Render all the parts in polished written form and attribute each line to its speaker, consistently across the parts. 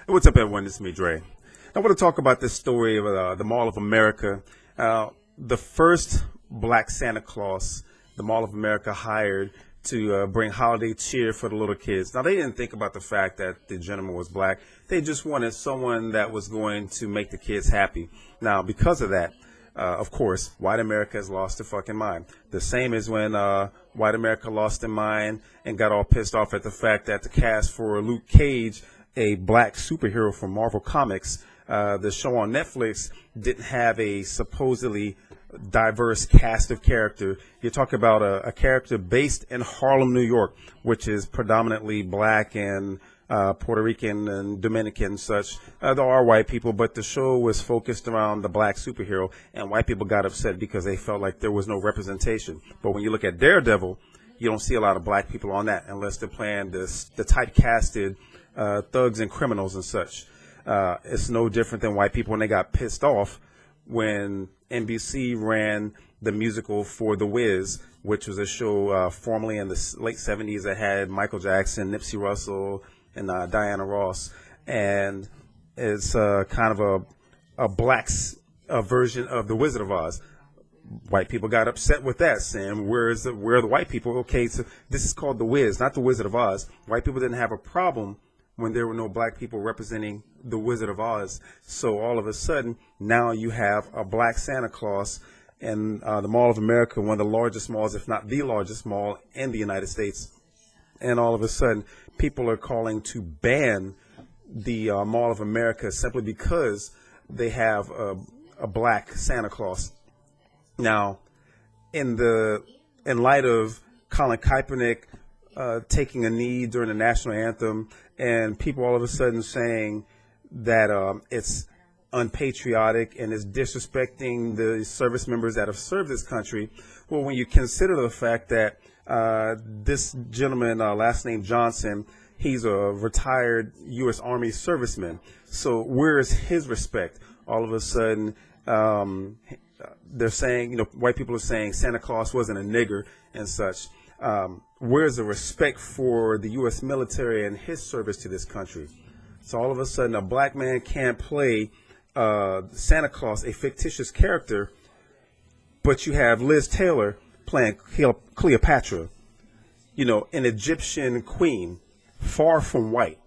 Speaker 1: What's up, everyone? This is me, Dre. I want to talk about this story of the Mall of America. The first black Santa Claus the Mall of America hired to bring holiday cheer for the little kids. Now, they didn't think about the fact that the gentleman was black. They just wanted someone that was going to make the kids happy. Now, because of that, of course, white America has lost their fucking mind. The same as when white America lost their mind and got all pissed off at the fact that the cast for Luke Cage, a black superhero from Marvel Comics, the show on Netflix, didn't have a supposedly diverse cast of character. You're talking about a character based in Harlem, New York, which is predominantly black and Puerto Rican and Dominican and such. There are white people, but the show was focused around the black superhero, and white people got upset because they felt like there was no representation. But when you look at Daredevil, you don't see a lot of black people on that unless they're playing the typecasted thugs and criminals and such. It's no different than white people when they got pissed off when NBC ran the musical for The Wiz, which was a show formerly in the late 70s that had Michael Jackson, Nipsey Russell, and Diana Ross. And it's kind of a black version of The Wizard of Oz. White people got upset with that, saying, where are the white people? Okay, so this is called The Wiz, not The Wizard of Oz. White people didn't have a problem when there were no black people representing The Wizard of Oz. So all of a sudden, now you have a black Santa Claus in the Mall of America, one of the largest malls, if not the largest mall in the United States. And all of a sudden, people are calling to ban the Mall of America simply because they have a black Santa Claus. Now, in light of Colin Kaepernick taking a knee during the national anthem, and people all of a sudden saying that it's unpatriotic and is disrespecting the service members that have served this country. Well, when you consider the fact that this gentleman, last name Johnson, he's a retired U.S. Army serviceman. So where is his respect? All of a sudden, they're saying, white people are saying Santa Claus wasn't a nigger and such. Where's the respect for the U.S. military and his service to this country? So all of a sudden, a black man can't play Santa Claus, a fictitious character, but you have Liz Taylor playing Cleopatra, an Egyptian queen, far from white,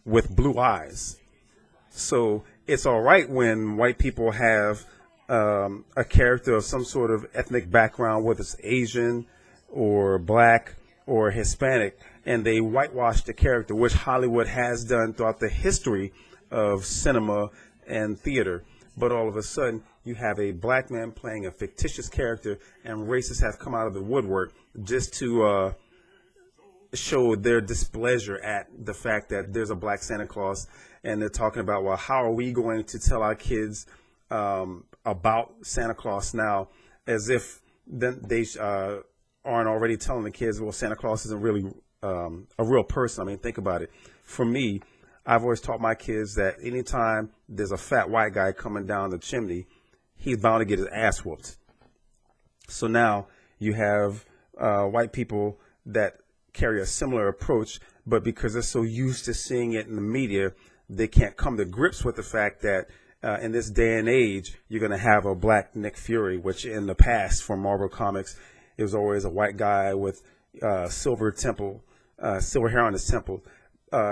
Speaker 1: with blue eyes. So it's all right when white people have a character of some sort of ethnic background, whether it's Asian or black or Hispanic, and they whitewash the character, which Hollywood has done throughout the history of cinema and theater. But all of a sudden, you have a black man playing a fictitious character, and racists have come out of the woodwork just to show their displeasure at the fact that there's a black Santa Claus. And they're talking about, well, how are we going to tell our kids about Santa Claus now, as if then they aren't already telling the kids, well, Santa Claus isn't really a real person. I mean, think about it. For me, I've always taught my kids that anytime there's a fat white guy coming down the chimney, he's bound to get his ass whooped. So now you have white people that carry a similar approach, but because they're so used to seeing it in the media, they can't come to grips with the fact that in this day and age, you're going to have a black Nick Fury, which in the past for Marvel Comics, it was always a white guy with silver hair on his temple.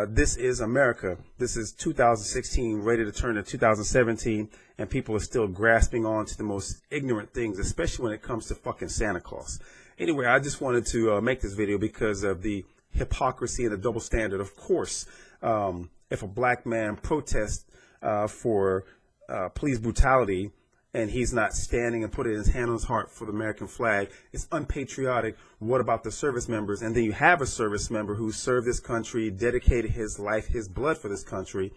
Speaker 1: This is America. This is 2016, ready to turn to 2017, and people are still grasping on to the most ignorant things, especially when it comes to fucking Santa Claus. Anyway, I just wanted to make this video because of the hypocrisy and the double standard. Of course, if a black man protests for police brutality, and he's not standing and putting his hand on his heart for the American flag, it's unpatriotic. What about the service members? And then you have a service member who served this country, dedicated his life, his blood for this country,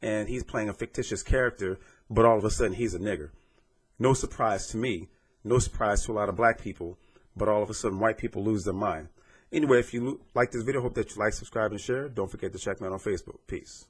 Speaker 1: and he's playing a fictitious character, but all of a sudden he's a nigger. No surprise to me, no surprise to a lot of black people, but all of a sudden white people lose their mind. Anyway, if you like this video, hope that you like, subscribe, and share. Don't forget to check me out on Facebook. Peace.